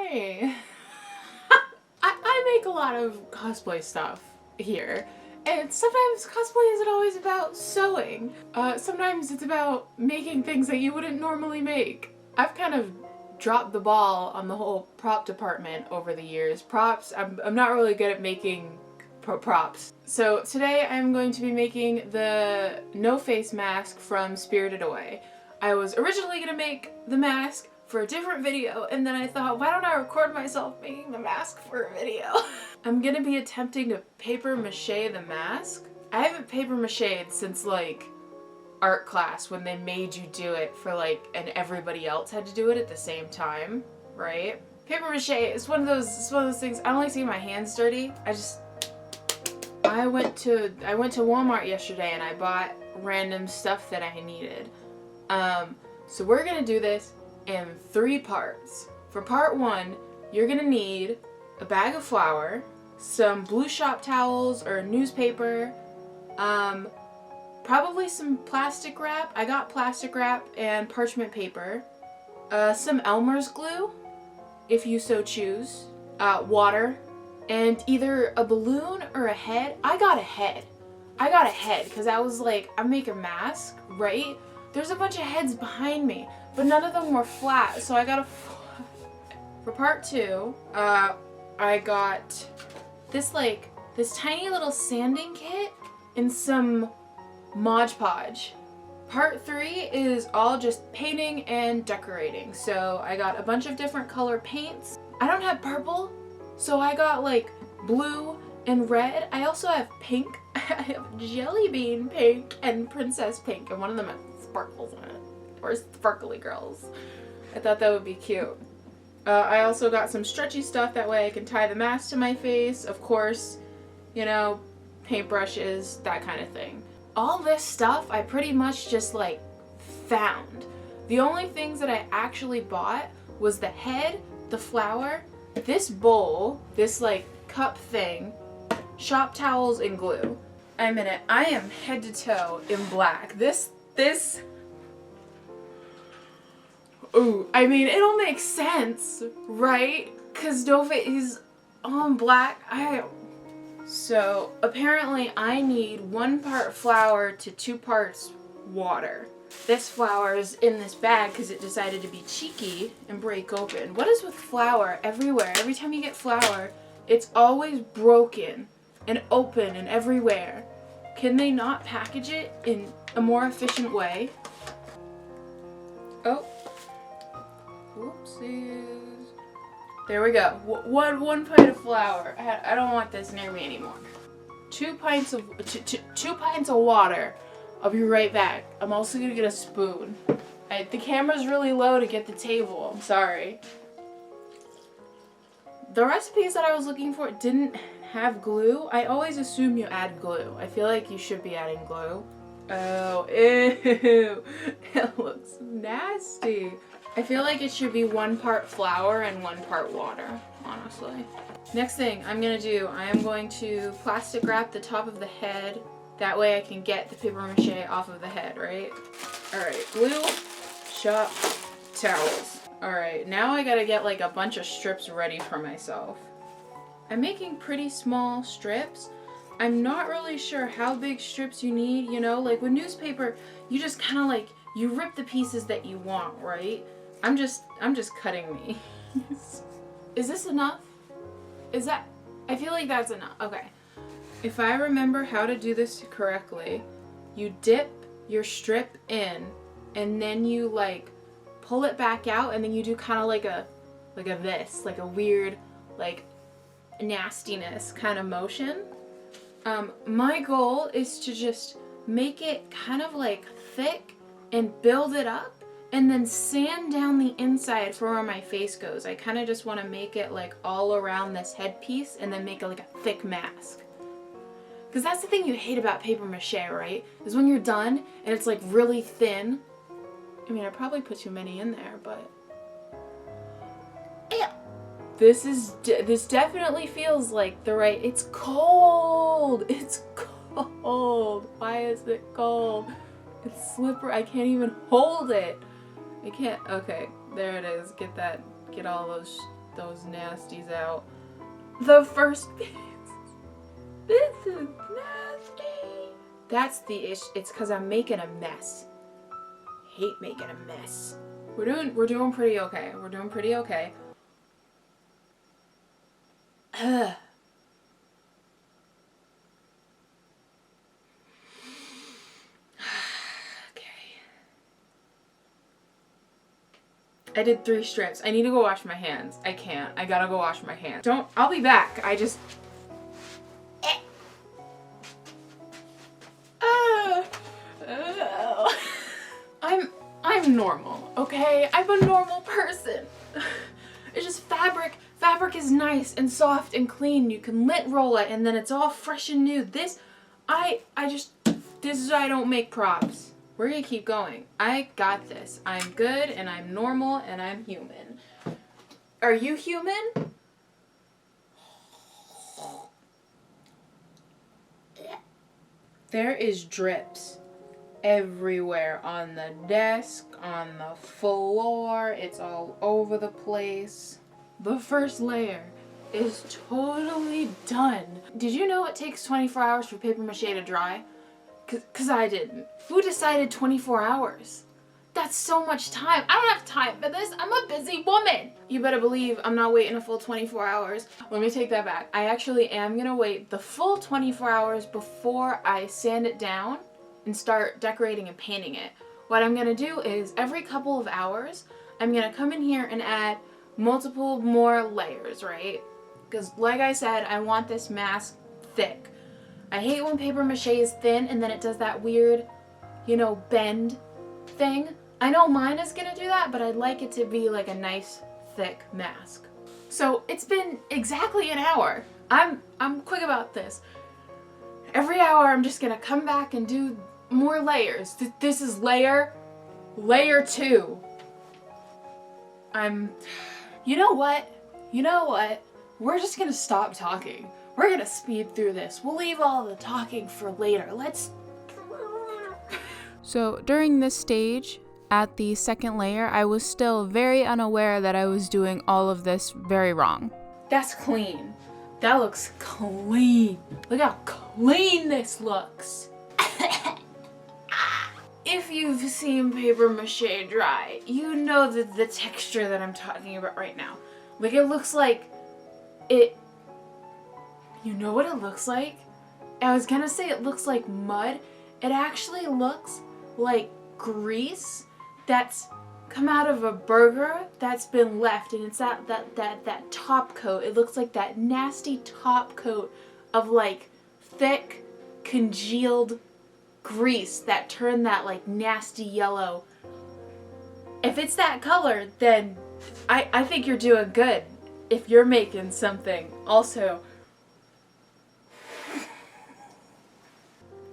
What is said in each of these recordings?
Hey! I make a lot of cosplay stuff here. And sometimes cosplay isn't always about sewing. Sometimes it's about making things that you wouldn't normally make. I've kind of dropped the ball on the whole prop department over the years. Props, I'm not really good at making props. So today I'm going to be making the no-face mask from Spirited Away. I was originally going to make the mask for a different video, and then I thought, why don't I record myself making the mask for a video? I'm gonna be attempting to paper mache the mask. I haven't paper mached since like art class when they made you do it for like, and everybody else had to do it at the same time, right? Paper mache is one of those things. I don't like to get my hands dirty. I went to Walmart yesterday and I bought random stuff that I needed. So we're gonna do this in 3 parts. For part 1, you're gonna need a bag of flour, some blue shop towels or newspaper, probably some plastic wrap. I got plastic wrap and parchment paper, some Elmer's glue, if you so choose, water, and either a balloon or a head. I got a head because I was like, I make a mask, right? There's a bunch of heads behind me, but none of them were flat, so I got a For part 2, I got this tiny little sanding kit and some Mod Podge. Part 3 is all just painting and decorating. So I got a bunch of different color paints. I don't have purple, so I got like blue and red. I also have pink. I have jelly bean pink and princess pink, and one of them has sparkles in it. Or sparkly girls. I thought that would be cute. I also got some stretchy stuff, that way I can tie the mask to my face. Of course, you know, paintbrushes, that kind of thing. All this stuff I pretty much just like found. The only things that I actually bought was the head, the flour, this bowl, this like cup thing, shop towels, and glue. I am head to toe in black. Ooh, I mean, it'll make sense, right? Because no-face is all black. So apparently I need 1 part flour to 2 parts water. This flour is in this bag because it decided to be cheeky and break open. What is with flour everywhere? Every time you get flour, it's always broken and open and everywhere. Can they not package it in a more efficient way? Oh. Whoopsies. There we go. One pint of flour. I don't want this near me anymore. 2 pints of water. I'll be right back. I'm also gonna get a spoon. The camera's really low to get the table. I'm sorry. The recipes that I was looking for didn't have glue. I always assume you add glue. I feel like you should be adding glue. Oh, ew. It looks nasty. I feel like it should be 1 part flour and 1 part water, honestly. Next thing I'm gonna do, I am going to plastic wrap the top of the head. That way I can get the paper mache off of the head, right? Alright, glue, shop, towels. Alright, now I gotta get like a bunch of strips ready for myself. I'm making pretty small strips. I'm not really sure how big strips you need, you know? Like with newspaper, you just kind of like, you rip the pieces that you want, right? I'm just cutting these. Is this enough? I feel like that's enough. Okay. If I remember how to do this correctly, you dip your strip in and then you like pull it back out and then you do kind of like a weird like nastiness kind of motion. My goal is to just make it kind of like thick and build it up and then sand down the inside for where my face goes. I kind of just want to make it like all around this headpiece and then make it like a thick mask. Because that's the thing you hate about paper mache, right? Is when you're done and it's like really thin. I mean, I probably put too many in there, but... Yeah. This definitely feels like the right... It's cold! It's cold! Why is it cold? It's slippery. I can't even hold it. I can't. Okay, there it is. Get all those those nasties out. The first piece. This is nasty. That's the issue. It's because I'm making a mess. Hate making a mess. We're doing pretty okay. We're doing pretty okay. Ugh. I did 3 strips. I need to go wash my hands. I can't. I gotta go wash my hands. I'll be back. I just... I'm normal, okay? I'm a normal person. It's just fabric. Fabric is nice and soft and clean. You can lint roll it and then it's all fresh and new. This is why I don't make props. We're gonna keep going. I got this. I'm good and I'm normal and I'm human. Are you human? There is drips everywhere on the desk, on the floor. It's all over the place. The first layer is totally done. Did you know it takes 24 hours for paper mache to dry? Cause I didn't. Who decided 24 hours? That's so much time. I don't have time for this. I'm a busy woman. You better believe I'm not waiting a full 24 hours. Let me take that back. I actually am gonna wait the full 24 hours before I sand it down and start decorating and painting it. What I'm gonna do is every couple of hours, I'm gonna come in here and add multiple more layers, right? Because like I said, I want this mask thick. I hate when paper mache is thin and then it does that weird, you know, bend thing. I know mine is gonna do that, but I'd like it to be like a nice, thick mask. So it's been exactly an hour. I'm quick about this. Every hour I'm just gonna come back and do more layers. This is layer 2. You know what? We're just gonna stop talking. We're gonna speed through this. We'll leave all the talking for later. So during this stage, at the second layer, I was still very unaware that I was doing all of this very wrong. That's clean. That looks clean. Look how clean this looks. If you've seen paper mache dry, you know the texture that I'm talking about right now. Like it looks like it... You know what it looks like? I was gonna say it looks like mud. It actually looks like grease that's come out of a burger that's been left, and it's that top coat. It looks like that nasty top coat of like thick congealed grease that turned that like nasty yellow. If it's that color, then I think you're doing good if you're making something. Also,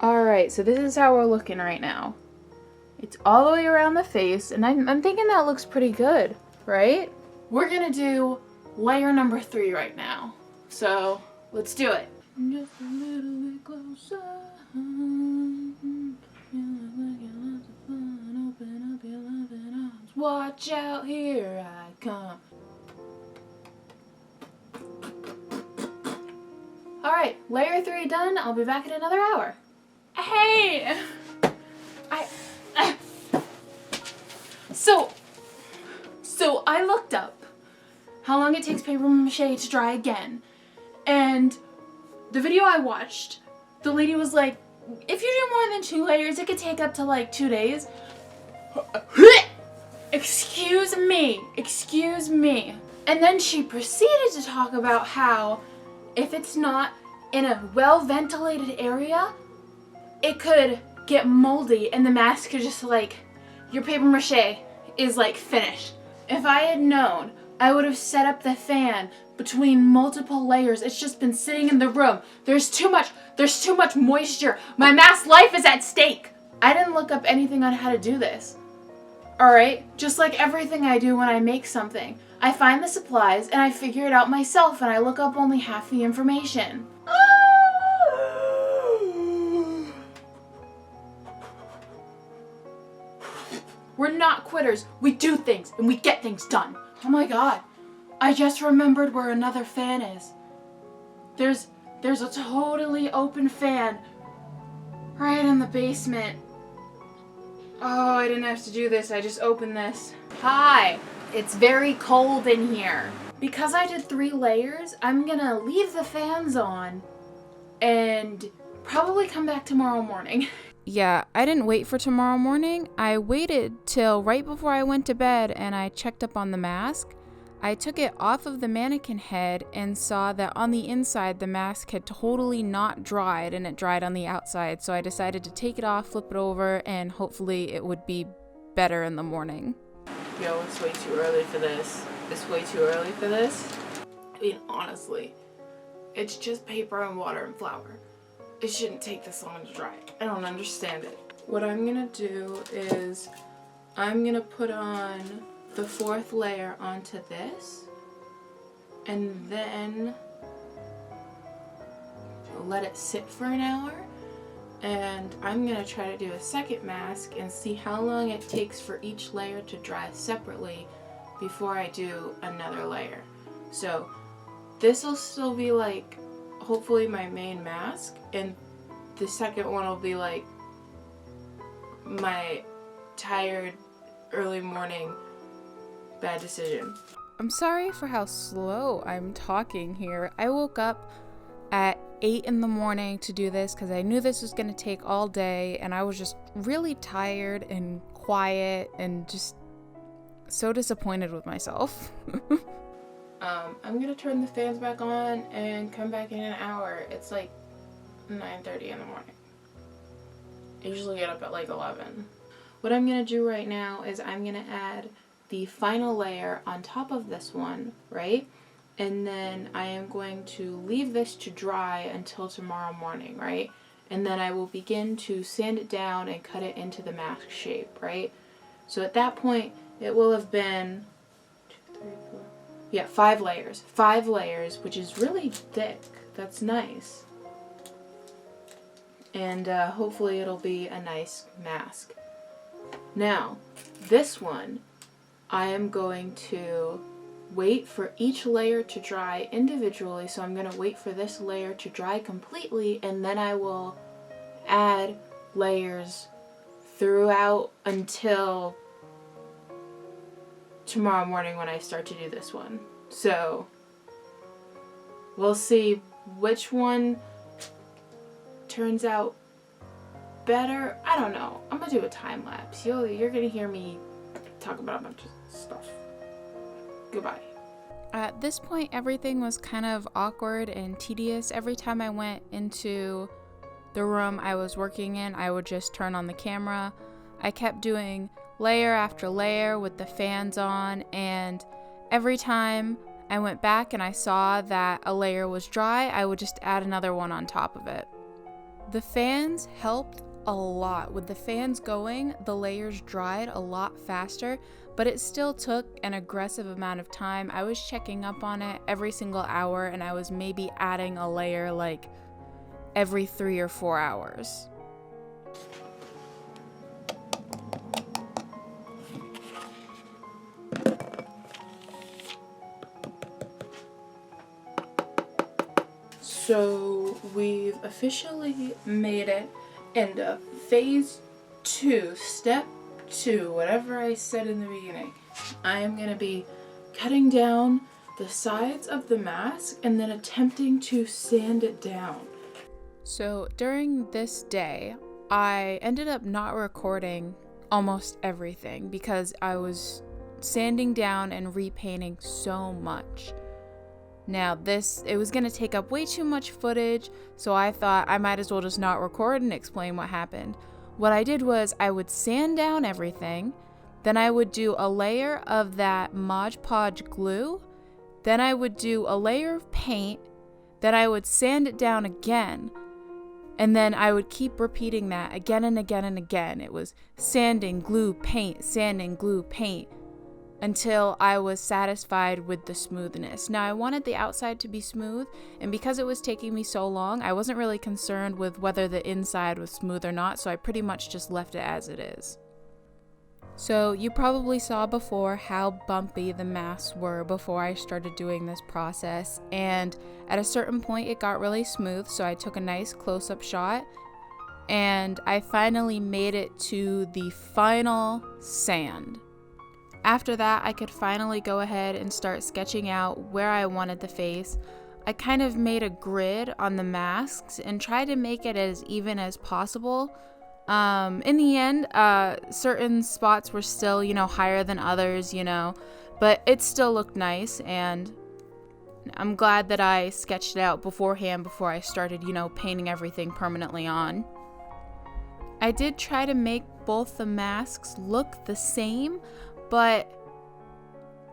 alright, so this is how we're looking right now. It's all the way around the face, and I'm thinking that looks pretty good, right? We're gonna do layer number 3 right now. So, let's do it. Just a little bit closer. Open up your loving arms. Watch out, here I come. Alright, layer 3 done. I'll be back in another hour. Hey! So I looked up how long it takes paper mache to dry again, and the video I watched, the lady was like, if you do more than 2 layers, it could take up to like 2 days. Excuse me. And then she proceeded to talk about how if it's not in a well-ventilated area, it could get moldy and the mask could just like, your paper mache is like finished. If I had known, I would have set up the fan between multiple layers. It's just been sitting in the room. There's too much moisture. My mask life is at stake. I didn't look up anything on how to do this. Alright? Just like everything I do when I make something. I find the supplies and I figure it out myself, and I look up only half the information. We're not quitters. We do things and we get things done. Oh my god. I just remembered where another fan is. There's a totally open fan right in the basement. Oh, I didn't have to do this. I just opened this. Hi, it's very cold in here. Because I did 3 layers, I'm gonna leave the fans on and probably come back tomorrow morning. Yeah, I didn't wait for tomorrow morning. I waited till right before I went to bed and I checked up on the mask. I took it off of the mannequin head and saw that on the inside the mask had totally not dried and it dried on the outside. So I decided to take it off, flip it over, and hopefully it would be better in the morning. Yo, it's way too early for this. It's way too early for this. I mean, honestly, it's just paper and water and flour. It shouldn't take this long to dry. I don't understand it. What I'm gonna do is I'm gonna put on the 4th layer onto this and then let it sit for an hour, and I'm gonna try to do a second mask and see how long it takes for each layer to dry separately before I do another layer. So this will still be like hopefully my main mask, and the second one will be like my tired early morning bad decision. I'm sorry for how slow I'm talking here. I woke up at 8 in the morning to do this because I knew this was going to take all day, and I was just really tired and quiet and just so disappointed with myself. I'm gonna turn the fans back on and come back in an hour. It's like 9:30 in the morning. I usually get up at like 11. What I'm gonna do right now is I'm gonna add the final layer on top of this one, right? And then I am going to leave this to dry until tomorrow morning, right? And then I will begin to sand it down and cut it into the mask shape, right? So at that point, it will have been 5 layers. 5 layers, which is really thick. That's nice. And hopefully it'll be a nice mask. Now, this one, I am going to wait for each layer to dry individually. So I'm going to wait for this layer to dry completely, and then I will add layers throughout until tomorrow morning when I start to do this one. So we'll see which one turns out better. I don't know. I'm gonna do a time lapse. You're gonna hear me talk about a bunch of stuff. Goodbye. At this point, everything was kind of awkward and tedious. Every time I went into the room I was working in, I would just turn on the camera. I kept doing layer after layer with the fans on, and every time I went back and I saw that a layer was dry, I would just add another one on top of it. The fans helped a lot. With the fans going, the layers dried a lot faster, but it still took an aggressive amount of time. I was checking up on it every single hour, and I was maybe adding a layer like every 3 or 4 hours. So we've officially made it into phase 2, step 2, whatever I said in the beginning. I am going to be cutting down the sides of the mask and then attempting to sand it down. So during this day, I ended up not recording almost everything because I was sanding down and repainting so much. Now it was going to take up way too much footage, so I thought I might as well just not record and explain what happened. What I did was I would sand down everything, then I would do a layer of that Mod Podge glue, then I would do a layer of paint, then I would sand it down again, and then I would keep repeating that again and again and again. It was sanding, glue, paint, sanding, glue, paint, until I was satisfied with the smoothness. Now, I wanted the outside to be smooth, and because it was taking me so long, I wasn't really concerned with whether the inside was smooth or not, so I pretty much just left it as it is. So you probably saw before how bumpy the masks were before I started doing this process, and at a certain point it got really smooth, so I took a nice close-up shot and I finally made it to the final sand. After that, I could finally go ahead and start sketching out where I wanted the face. I kind of made a grid on the masks and tried to make it as even as possible. In the end, certain spots were still, higher than others, but it still looked nice, and I'm glad that I sketched it out beforehand before I started, painting everything permanently on. I did try to make both the masks look the same, but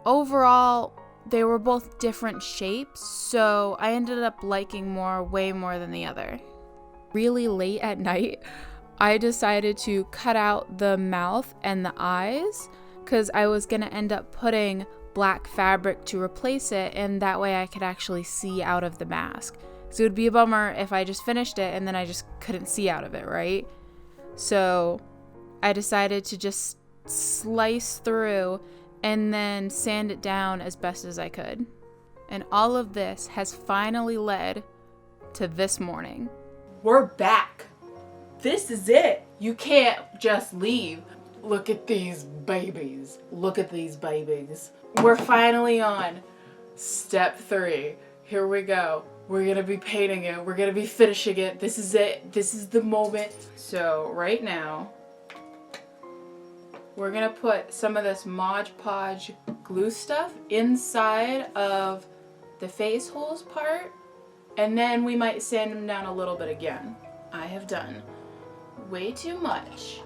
overall, they were both different shapes, so I ended up liking way more than the other. Really late at night, I decided to cut out the mouth and the eyes because I was going to end up putting black fabric to replace it, and that way I could actually see out of the mask. So it would be a bummer if I just finished it and then I just couldn't see out of it, right? So I decided to just slice through and then sand it down as best as I could. And all of this has finally led to this morning. We're back. This is it. You can't just leave. Look at these babies. Look at these babies. We're finally on step 3. Here we go. We're going to be painting it. We're going to be finishing it. This is it. This is the moment. So right now, we're going to put some of this Mod Podge glue stuff inside of the face holes part, and then we might sand them down a little bit again. I have done way too much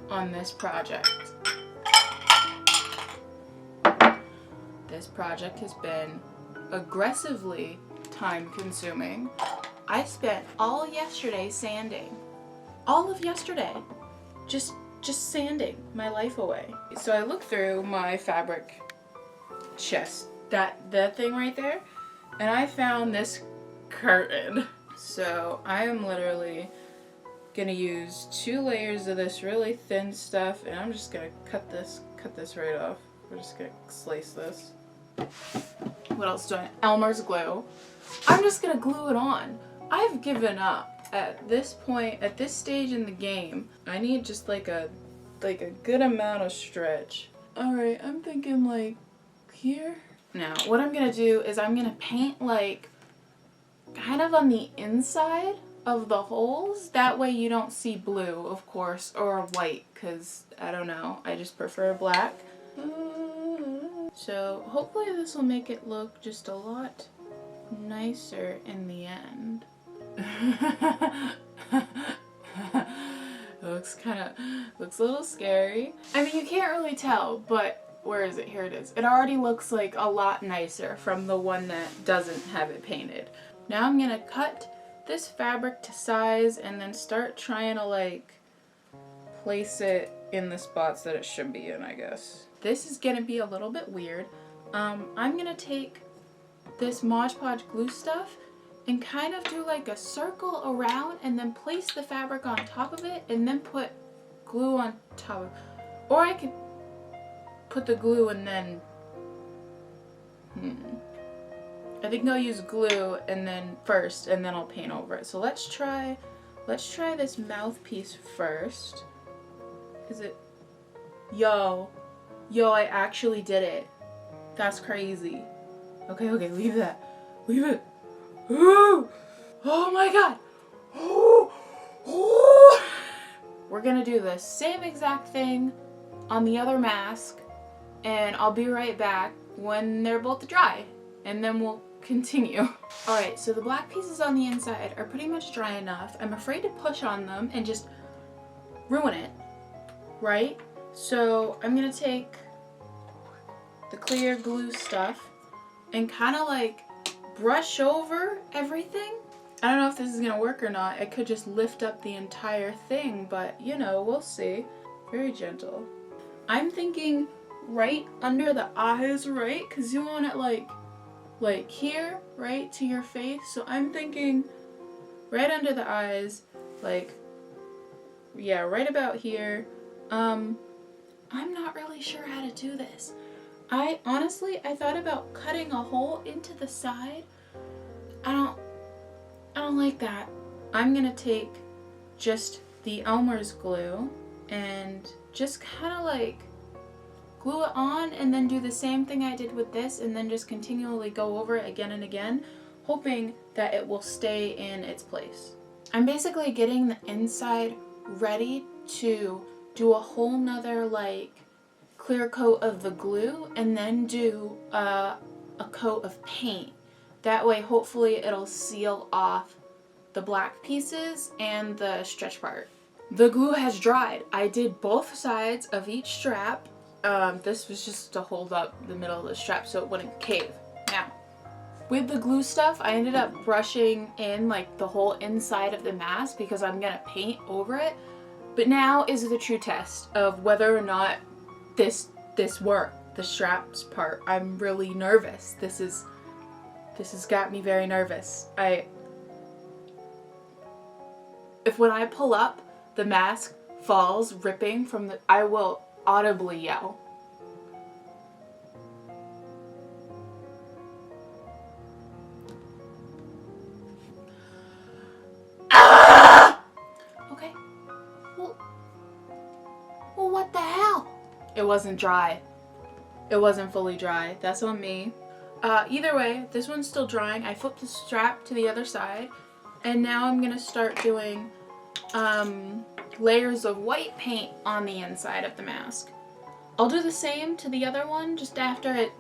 on this project. This project has been aggressively time consuming. I spent all yesterday sanding. All of yesterday. Just sanding my life away. So I looked through my fabric chest, that thing right there, and I found this curtain. So I am literally gonna use 2 layers of this really thin stuff, and I'm just gonna cut this right off. We're just gonna slice this. What else do I? Elmer's glue. I'm just gonna glue it on. I've given up at this point, at this stage in the game. I need just like a good amount of stretch. All right, I'm thinking like here. Now, what I'm gonna do is I'm gonna paint like kind of on the inside of the holes. That way you don't see blue, of course, or white, because I don't know, I just prefer black. So hopefully this will make it look just a lot nicer in the end. Looks a little scary. I mean, you can't really tell, but where is it? Here it is. It already looks like a lot nicer from the one that doesn't have it painted. Now I'm gonna cut this fabric to size and then start trying to like place it in the spots that it should be in, I guess. This is gonna be a little bit weird. I'm gonna take this Mod Podge glue stuff and kind of do like a circle around and then place the fabric on top of it and then put glue on top of it. Or I could put the glue and then I think I'll use glue and then first, and then I'll paint over it. So let's try this mouthpiece first. Is it? Yo, I actually did it. That's crazy. Okay, leave that. Leave it. Ooh! Oh my god. Ooh! We're gonna do the same exact thing on the other mask, and I'll be right back when they're both dry, and then we'll continue. Alright, so the black pieces on the inside are pretty much dry enough. I'm afraid to push on them and just ruin it, right? So I'm gonna take the clear glue stuff and kind of like brush over everything. I don't know if this is gonna work or not. I could just lift up the entire thing, but you know, we'll see. Very gentle. I'm thinking right under the eyes, right? Because you want it like here, right, to your face. So I'm thinking right under the eyes, like, yeah, right about here. I'm not really sure how to do this. I thought about cutting a hole into the side. I don't like that. I'm gonna take just the Elmer's glue and just kind of like glue it on and then do the same thing I did with this and then just continually go over it again and again, hoping that it will stay in its place. I'm basically getting the inside ready to do a whole nother like clear coat of the glue and then do a coat of paint. That way hopefully it'll seal off the black pieces and the stretch part. The glue has dried. I did both sides of each strap. This was just to hold up the middle of the strap so it wouldn't cave. Now, with the glue stuff, I ended up brushing in like the whole inside of the mask because I'm gonna paint over it. But now is the true test of whether or not this worked, the straps part. I'm really nervous. This has got me very nervous. If when I pull up, the mask falls ripping from the, I will audibly yell. Ah! Okay. Well, what the hell? It wasn't dry. It wasn't fully dry. That's on me. Either way, this one's still drying. I flipped the strap to the other side, and now I'm gonna start doing layers of white paint on the inside of the mask. I'll do the same to the other one just after it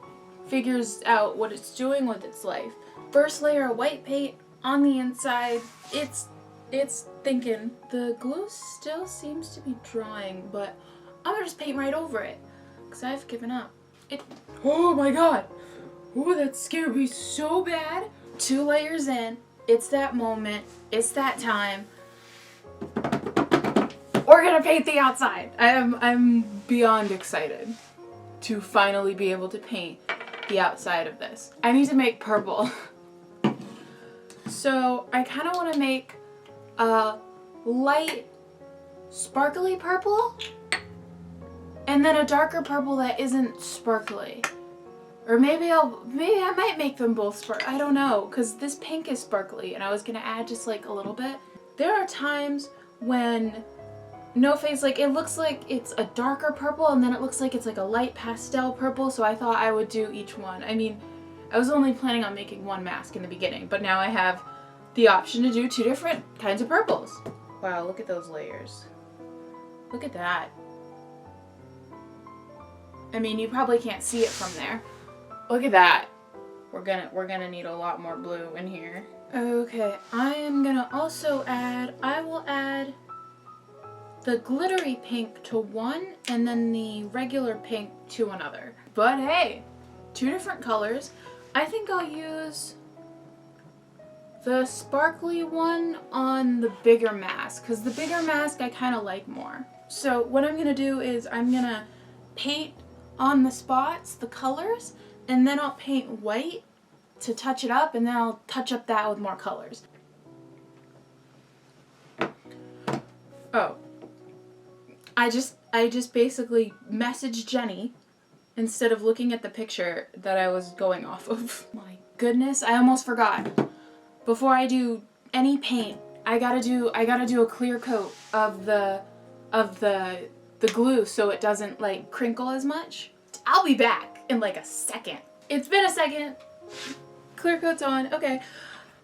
figures out what it's doing with its life. First layer of white paint on the inside. It's thinking. The glue still seems to be drying, but I'm gonna just paint right over it because I've given up. Oh my god! Oh, that scared me so bad. 2 layers in. It's that moment. It's that time. We're gonna paint the outside. I'm beyond excited to finally be able to paint the outside of this. I need to make purple. So I kind of want to make a light sparkly purple and then a darker purple that isn't sparkly. Or maybe I might make them both sparkly. I don't know, because this pink is sparkly and I was gonna add just like a little bit. There are times when No Face, like, it looks like it's a darker purple and then it looks like it's like a light pastel purple, so I thought I would do each one. I mean, I was only planning on making one mask in the beginning, but now I have the option to do 2 different kinds of purples. Wow, look at those layers. Look at that. I mean, you probably can't see it from there. Look at that. We're gonna need a lot more blue in here. Okay, I am gonna also add, I will add the glittery pink to one and then the regular pink to another. But hey, 2 different colors. I think I'll use the sparkly one on the bigger mask because the bigger mask I kind of like more. So what I'm gonna do is I'm gonna paint on the spots, the colors, and then I'll paint white to touch it up, and then I'll touch up that with more colors. Oh. I just basically messaged Jenny instead of looking at the picture that I was going off of. My goodness, I almost forgot. Before I do any paint, I gotta do a clear coat of the glue so it doesn't like crinkle as much. I'll be back in like a second. It's been a second. Clear coat's on. Okay,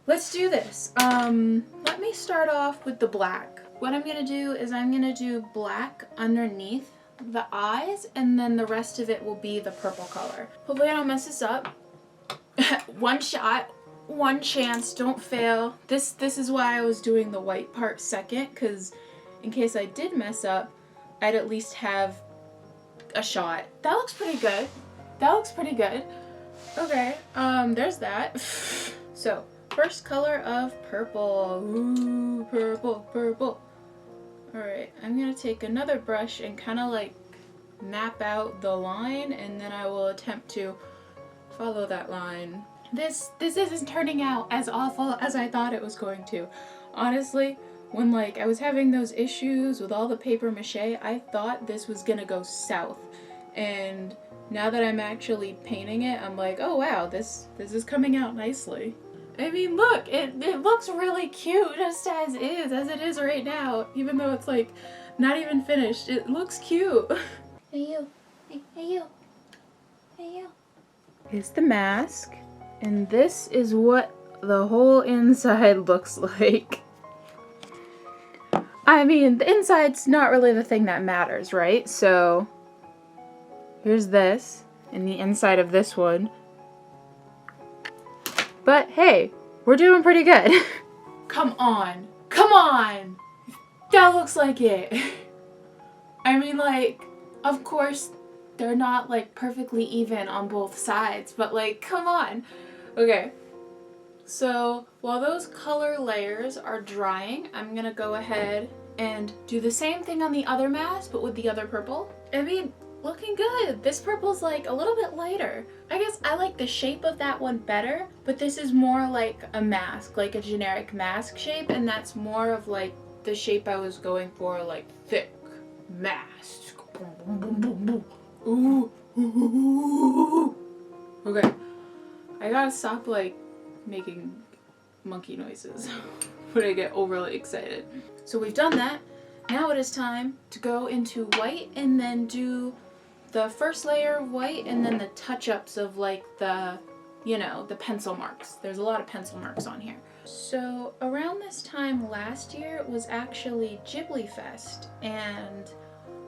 let's do this. Let me start off with the black. What I'm gonna do is I'm gonna do black underneath the eyes, and then the rest of it will be the purple color. Hopefully I don't mess this up. One shot, one chance, don't fail. This is why I was doing the white part second, because in case I did mess up, I'd at least have a shot. That looks pretty good. That looks pretty good. Okay, there's that. So, first color of purple. Ooh, purple, purple. Alright, I'm gonna take another brush and kind of like map out the line, and then I will attempt to follow that line. This isn't turning out as awful as I thought it was going to. Honestly, when like I was having those issues with all the paper mache, I thought this was gonna go south. And now that I'm actually painting it, I'm like, oh wow, this is coming out nicely. I mean, look, it looks really cute just as it is right now, even though it's like not even finished. It looks cute. Hey you. Hey you. Hey you. Here's the mask, and this is what the whole inside looks like. I mean, the inside's not really the thing that matters, right? So here's this, and the inside of this one. But hey, we're doing pretty good. Come on. Come on! That looks like it. I mean, like, of course, they're not, like, perfectly even on both sides, but, like, come on. Okay. So, while those color layers are drying, I'm gonna go ahead and do the same thing on the other mask, but with the other purple. I mean, looking good. This purple's like a little bit lighter. I guess I like the shape of that one better, but this is more like a mask, like a generic mask shape, and that's more of like the shape I was going for, like thick mask. Ooh. Okay. I gotta stop like making monkey noises when I get overly excited. So we've done that. Now it is time to go into white and then do the first layer of white and then the touch-ups of like the, you know, the pencil marks. There's a lot of pencil marks on here. So around this time last year was actually Ghibli Fest, and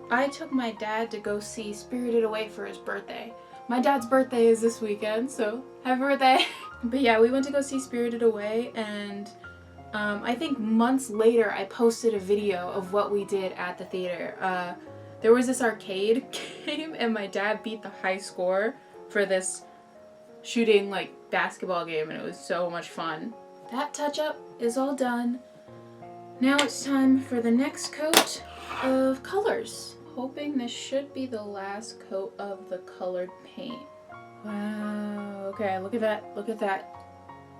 I took my dad to go see Spirited Away for his birthday. My dad's birthday is this weekend, so happy birthday. But yeah, we went to go see Spirited Away, and I think months later I posted a video of what we did at the theater. There was this arcade game, and my dad beat the high score for this shooting like basketball game, and it was so much fun. That touch-up is all done. Now it's time for the next coat of colors. Hoping this should be the last coat of the colored paint. Wow, okay, look at that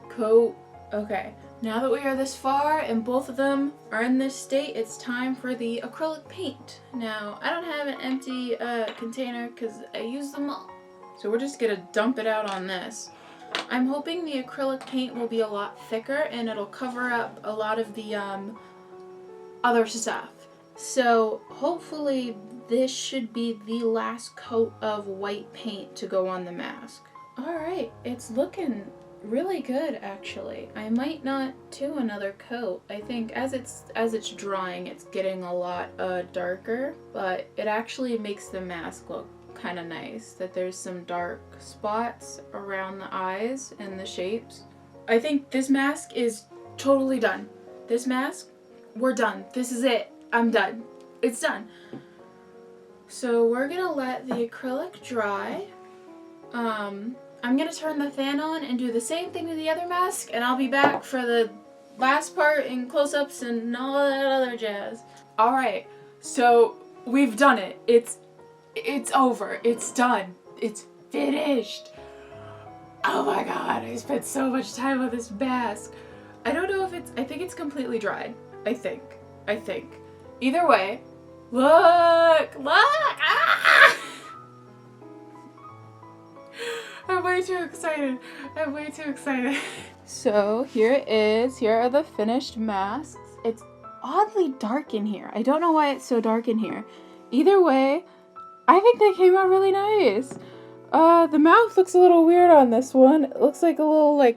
coat. Okay, now that we are this far and both of them are in this state, it's time for the acrylic paint. Now, I don't have an empty container because I used them all. So we're just gonna dump it out on this. I'm hoping the acrylic paint will be a lot thicker and it'll cover up a lot of the other stuff. So hopefully this should be the last coat of white paint to go on the mask. Alright, it's looking really good actually. I might not do another coat. I think as it's drying it's getting a lot darker, but it actually makes the mask look kind of nice, that there's some dark spots around the eyes and the shapes. I think this mask is totally done. This mask, we're done. This is it. I'm done. It's done. So we're gonna let the acrylic dry. I'm gonna turn the fan on and do the same thing with the other mask, and I'll be back for the last part and close-ups and all that other jazz. Alright, so we've done it. It's over. It's done. It's finished. Oh my god, I spent so much time on this mask. I don't know if I think it's completely dried. I think. Either way, look! Ah! I'm way too excited. So here it is. Here are the finished masks. It's oddly dark in here. I don't know why it's so dark in here. Either way, I think they came out really nice. The mouth looks a little weird on this one. It looks like a little a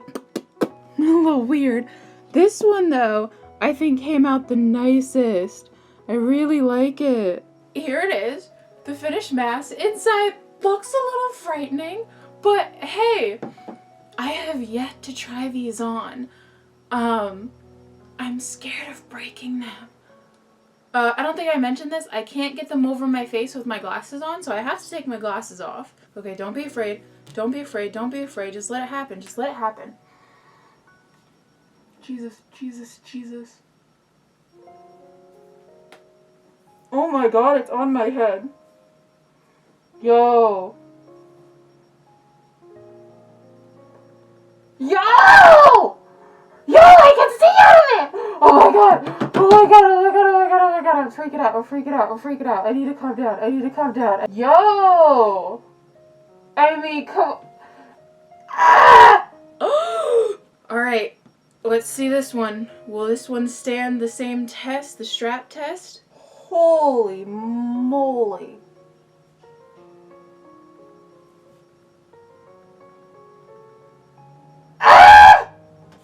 little weird. This one though, I think came out the nicest. I really like it. Here it is, the finished mask. Inside looks a little frightening, but hey, I have yet to try these on. I'm scared of breaking them. I don't think I mentioned this. I can't get them over my face with my glasses on, so I have to take my glasses off. Okay, don't be afraid. Don't be afraid. Don't be afraid. Just let it happen. Just let it happen. Jesus. Oh my god, it's on my head. Yo! I can see out of it! Oh my god! freaking out. I'm freaking out. I'm freaking out. I need to calm down. I need to calm down. Yo! I mean, come. Ah! Alright, let's see this one. Will this one stand the same test, the strap test? Holy moly. Ah!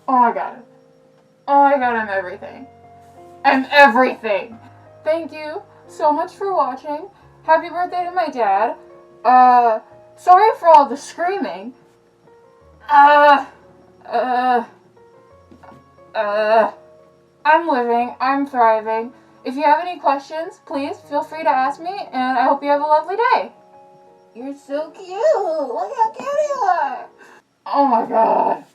Oh my god. Oh my god, I'm everything. I'm everything. Thank you so much for watching. Happy birthday to my dad. Sorry for all the screaming. I'm living. I'm thriving. If you have any questions, please feel free to ask me, and I hope you have a lovely day. You're so cute. Look how cute you are. Oh my god.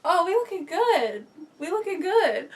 Oh, we looking good. We looking good.